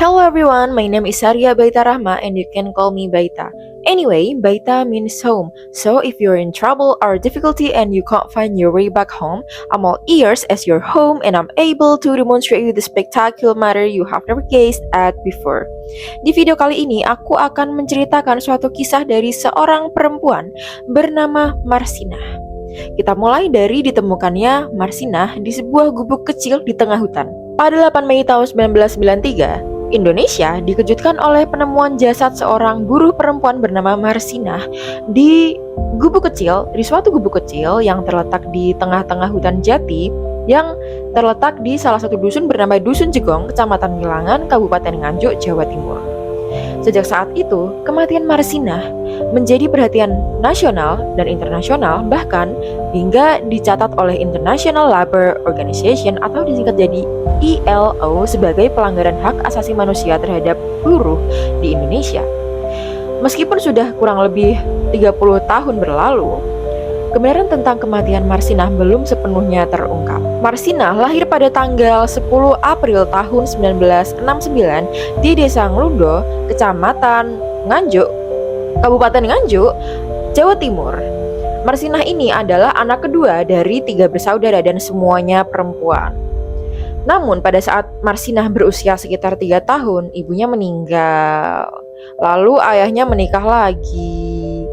Hello everyone, my name is Arya Baita Rahma and you can call me Baita. Anyway, Baita means home. So if you're in trouble or difficulty and you can't find your way back home, I'm all ears as your home and I'm able to demonstrate you the spectacular matter you have never gazed at before. Di video kali ini, aku akan menceritakan suatu kisah dari seorang perempuan bernama Marsinah. Kita mulai dari ditemukannya Marsinah di sebuah gubuk kecil di tengah hutan. Pada 8 Mei tahun 1993, Indonesia dikejutkan oleh penemuan jasad seorang buruh perempuan bernama Marsinah di suatu gubuk kecil yang terletak di tengah-tengah hutan jati yang terletak di salah satu dusun bernama Dusun Jegong, Kecamatan Wilangan, Kabupaten Nganjuk, Jawa Timur. Sejak saat itu, kematian Marsinah menjadi perhatian nasional dan internasional, bahkan hingga dicatat oleh International Labour Organization atau disingkat jadi ILO sebagai pelanggaran hak asasi manusia terhadap buruh di Indonesia. Meskipun sudah kurang lebih 30 tahun berlalu, kebenaran tentang kematian Marsinah belum sepenuhnya terungkap. Marsinah lahir pada tanggal 10 April tahun 1969 di Desa Nglundo, Kecamatan Nganjuk, Kabupaten Nganjuk, Jawa Timur. Marsinah ini adalah anak kedua dari 3 bersaudara dan semuanya perempuan. Namun pada saat Marsinah berusia sekitar 3 tahun, ibunya meninggal. Lalu ayahnya menikah lagi.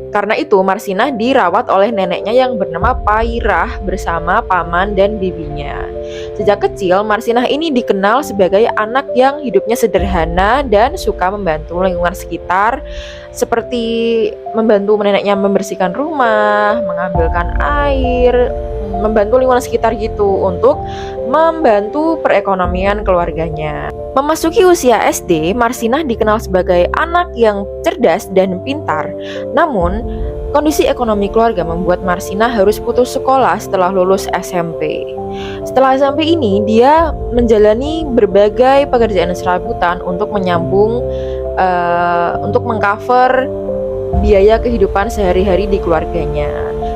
Karena itu Marsinah dirawat oleh neneknya yang bernama Pairah bersama paman dan bibinya. Sejak kecil, Marsinah ini dikenal sebagai anak yang hidupnya sederhana dan suka membantu lingkungan sekitar, seperti membantu neneknya membersihkan rumah, mengambilkan air, membantu lingkungan sekitar gitu untuk membantu perekonomian keluarganya. Memasuki usia SD, Marsinah dikenal sebagai anak yang cerdas dan pintar. Namun, kondisi ekonomi keluarga membuat Marsinah harus putus sekolah setelah lulus SMP. Setelah SMP ini, dia menjalani berbagai pekerjaan serabutan untuk untuk mengcover biaya kehidupan sehari-hari di keluarganya.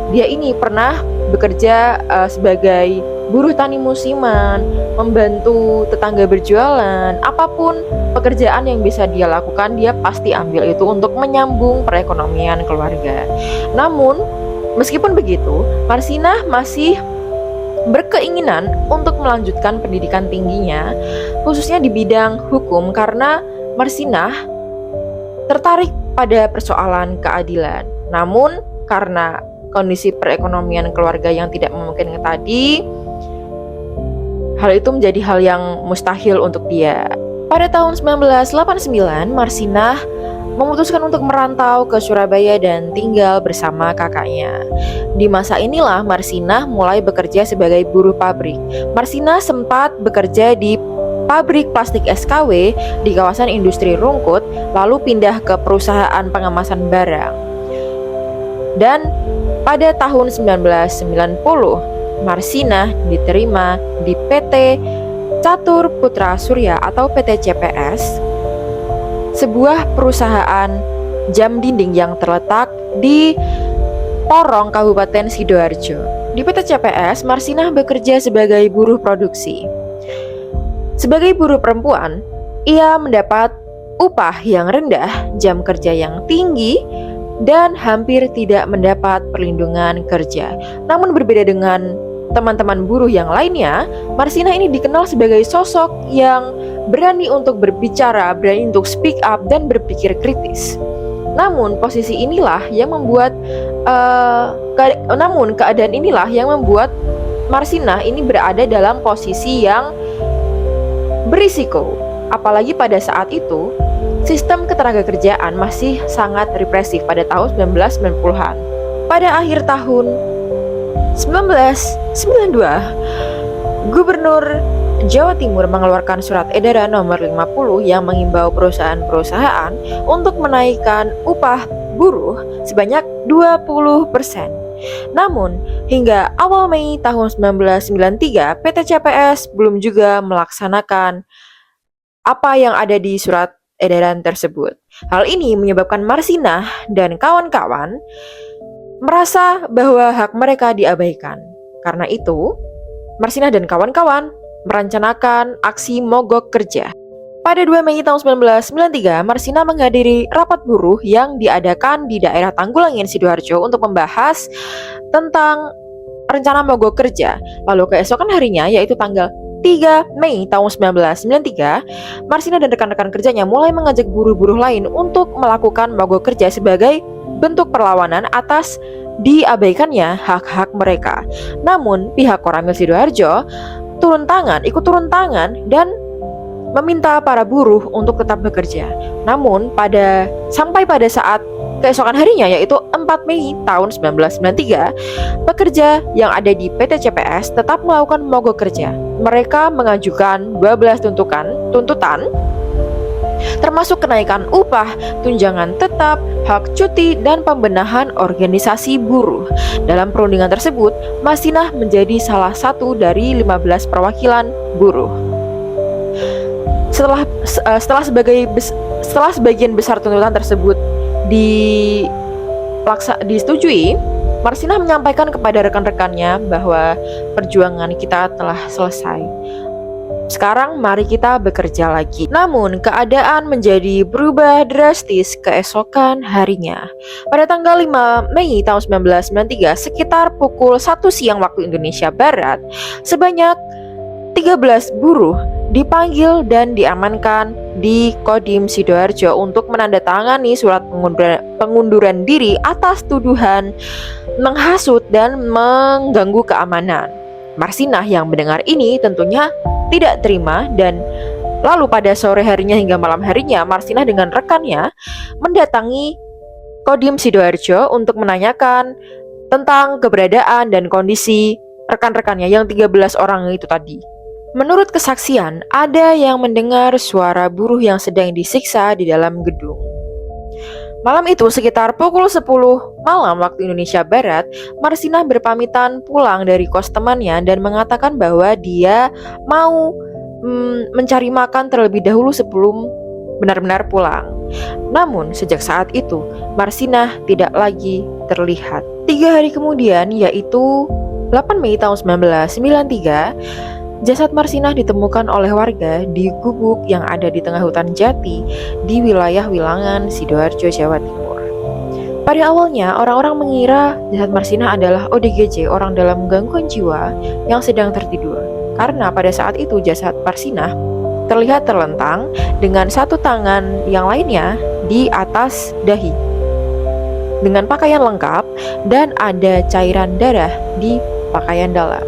Dia ini pernah bekerja sebagai buruh tani musiman, membantu tetangga berjualan, apapun pekerjaan yang bisa dia lakukan, dia pasti ambil itu untuk menyambung perekonomian keluarga. Namun, meskipun begitu, Marsinah masih berkeinginan untuk melanjutkan pendidikan tingginya, khususnya di bidang hukum, karena Marsinah tertarik pada persoalan keadilan. Namun, karena kondisi perekonomian keluarga yang tidak memungkinkan tadi, hal itu menjadi hal yang mustahil untuk dia. Pada tahun 1989, Marsinah memutuskan untuk merantau ke Surabaya dan tinggal bersama kakaknya. Di masa inilah Marsinah mulai bekerja sebagai buruh pabrik. Marsinah sempat bekerja di pabrik plastik SKW di kawasan industri Rungkut, lalu pindah ke perusahaan pengemasan barang. Dan pada tahun 1990, Marsinah diterima di PT Catur Putra Surya atau PT CPS, sebuah perusahaan jam dinding yang terletak di Porong, Kabupaten Sidoarjo. Di PT CPS, Marsinah bekerja sebagai buruh produksi. Sebagai buruh perempuan, ia mendapat upah yang rendah, jam kerja yang tinggi, dan hampir tidak mendapat perlindungan kerja. Namun berbeda dengan teman-teman buruh yang lainnya, Marsinah ini dikenal sebagai sosok yang berani untuk berbicara, berani untuk speak up dan berpikir kritis. Namun keadaan inilah yang membuat Marsinah ini berada dalam posisi yang berisiko. Apalagi pada saat itu, sistem ketenagakerjaan masih sangat represif pada tahun 1990-an. Pada akhir tahun 1992, Gubernur Jawa Timur mengeluarkan surat edaran nomor 50 yang mengimbau perusahaan-perusahaan untuk menaikkan upah buruh sebanyak 20%. Namun, hingga awal Mei tahun 1993, PT CPS belum juga melaksanakan apa yang ada di surat edaran tersebut. Hal ini menyebabkan Marsinah dan kawan-kawan merasa bahwa hak mereka diabaikan. Karena itu, Marsinah dan kawan-kawan merencanakan aksi mogok kerja. Pada 2 Mei tahun 1993, Marsina menghadiri rapat buruh yang diadakan di daerah Tanggulangin, Sidoarjo untuk membahas tentang rencana mogok kerja. Lalu keesokan harinya, yaitu tanggal 3 Mei tahun 1993, Marsina dan rekan-rekan kerjanya mulai mengajak buruh-buruh lain untuk melakukan mogok kerja sebagai bentuk perlawanan atas diabaikannya hak-hak mereka. Namun, pihak Koramil Sidoarjo ikut turun tangan dan meminta para buruh untuk tetap bekerja. Namun sampai pada saat keesokan harinya, yaitu 4 Mei tahun 1993, pekerja yang ada di PT CPS tetap melakukan mogok kerja. Mereka mengajukan 12 tuntutan, termasuk kenaikan upah, tunjangan tetap, hak cuti, dan pembenahan organisasi buruh. Dalam perundingan tersebut, Marsinah menjadi salah satu dari 15 perwakilan buruh. Setelah sebagian besar tuntutan tersebut disetujui, Marsinah menyampaikan kepada rekan-rekannya bahwa perjuangan kita telah selesai. Sekarang mari kita bekerja lagi. Namun keadaan menjadi berubah drastis keesokan harinya. Pada tanggal 5 Mei tahun 1993, sekitar pukul 1 siang waktu Indonesia Barat, sebanyak 13 buruh dipanggil dan diamankan di Kodim Sidoarjo untuk menandatangani surat pengunduran diri atas tuduhan menghasut dan mengganggu keamanan. Marsinah yang mendengar ini tentunya tidak terima, dan lalu pada sore harinya hingga malam harinya, Marsinah dengan rekannya mendatangi Kodim Sidoarjo untuk menanyakan tentang keberadaan dan kondisi rekan-rekannya yang 13 orang itu tadi. Menurut kesaksian, ada yang mendengar suara buruh yang sedang disiksa di dalam gedung. Malam itu sekitar pukul 10 malam waktu Indonesia Barat, Marsinah berpamitan pulang dari kos temannya dan mengatakan bahwa dia mau mencari makan terlebih dahulu sebelum benar-benar pulang. Namun sejak saat itu, Marsinah tidak lagi terlihat. 3 hari kemudian, yaitu 8 Mei tahun 1993, jasad Marsinah ditemukan oleh warga di gubuk yang ada di tengah hutan jati di wilayah Wilangan, Sidoarjo, Jawa Timur. Pada awalnya, orang-orang mengira jasad Marsinah adalah ODGJ, orang dalam gangguan jiwa yang sedang tertidur. Karena pada saat itu jasad Marsinah terlihat terlentang dengan satu tangan yang lainnya di atas dahi, dengan pakaian lengkap dan ada cairan darah di pakaian dalam.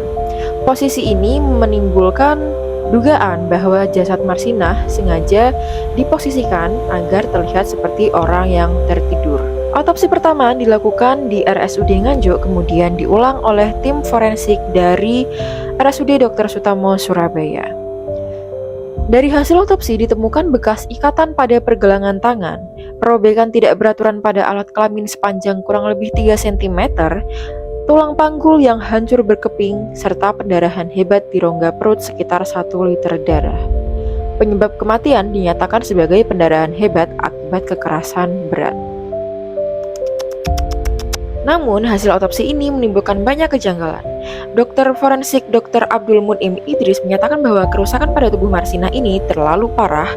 Posisi ini menimbulkan dugaan bahwa jasad Marsinah sengaja diposisikan agar terlihat seperti orang yang tertidur. Autopsi pertama dilakukan di RSUD Nganjuk, kemudian diulang oleh tim forensik dari RSUD Dr. Sutomo, Surabaya. Dari hasil otopsi ditemukan bekas ikatan pada pergelangan tangan, perobekan tidak beraturan pada alat kelamin sepanjang kurang lebih 3 cm, tulang panggul yang hancur berkeping, serta pendarahan hebat di rongga perut sekitar 1 liter darah. Penyebab kematian dinyatakan sebagai pendarahan hebat akibat kekerasan berat. Namun, hasil otopsi ini menimbulkan banyak kejanggalan. Dokter forensik Dr. Abdul Mun'im Idris menyatakan bahwa kerusakan pada tubuh Marsinah ini terlalu parah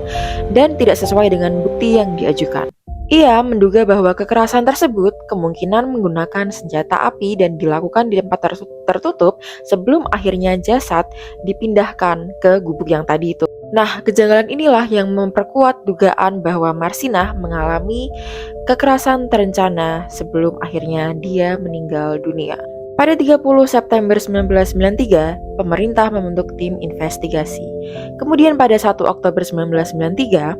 dan tidak sesuai dengan bukti yang diajukan. Ia menduga bahwa kekerasan tersebut kemungkinan menggunakan senjata api dan dilakukan di tempat tertutup sebelum akhirnya jasad dipindahkan ke gubuk yang tadi itu. Nah, kejanggalan inilah yang memperkuat dugaan bahwa Marsinah mengalami kekerasan terencana sebelum akhirnya dia meninggal dunia. Pada 30 September 1993, pemerintah membentuk tim investigasi. Kemudian pada 1 Oktober 1993,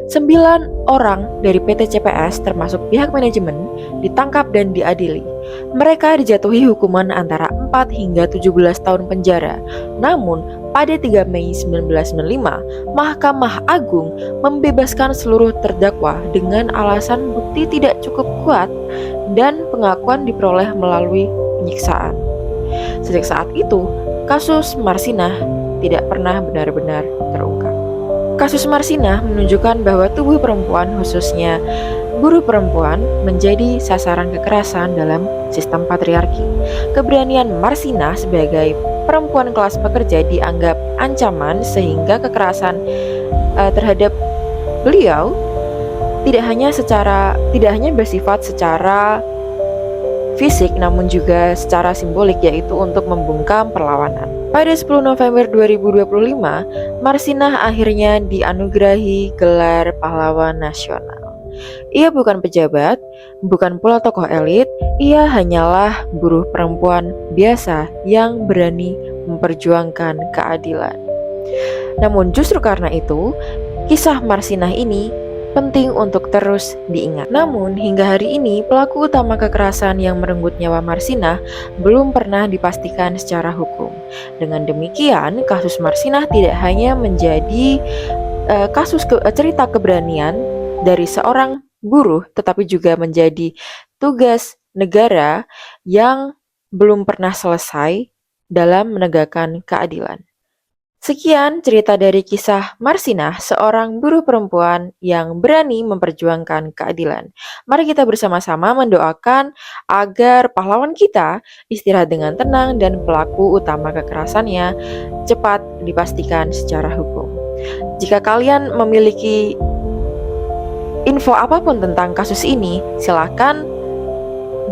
9 orang dari PT CPS termasuk pihak manajemen ditangkap dan diadili. Mereka dijatuhi hukuman antara 4 hingga 17 tahun penjara. Namun, pada 3 Mei 1995, Mahkamah Agung membebaskan seluruh terdakwa dengan alasan bukti tidak cukup kuat dan pengakuan diperoleh melalui penyiksaan. Sejak saat itu, kasus Marsinah tidak pernah benar-benar terungkap. Kasus Marsinah menunjukkan bahwa tubuh perempuan, khususnya buruh perempuan, menjadi sasaran kekerasan dalam sistem patriarki. Keberanian Marsinah sebagai perempuan kelas pekerja dianggap ancaman sehingga kekerasan terhadap beliau tidak hanya bersifat secara fisik namun juga secara simbolik, yaitu untuk membungkam perlawanan. Pada 10 November 2025, Marsinah akhirnya dianugerahi gelar pahlawan nasional. Ia bukan pejabat, bukan pula tokoh elit, ia hanyalah buruh perempuan biasa yang berani memperjuangkan keadilan. Namun justru karena itu, kisah Marsinah ini penting untuk terus diingat. Namun hingga hari ini pelaku utama kekerasan yang merenggut nyawa Marsinah belum pernah dipastikan secara hukum. Dengan demikian, kasus Marsinah tidak hanya menjadi cerita keberanian dari seorang buruh, tetapi juga menjadi tugas negara yang belum pernah selesai dalam menegakkan keadilan. Sekian cerita dari kisah Marsinah, seorang buruh perempuan yang berani memperjuangkan keadilan. Mari kita bersama-sama mendoakan agar pahlawan kita istirahat dengan tenang dan pelaku utama kekerasannya cepat dipastikan secara hukum. Jika kalian memiliki info apapun tentang kasus ini, silakan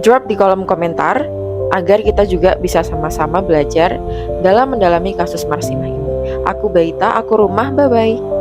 drop di kolom komentar agar kita juga bisa sama-sama belajar dalam mendalami kasus Marsinah ini. Aku Baita, aku Rumah, bye-bye.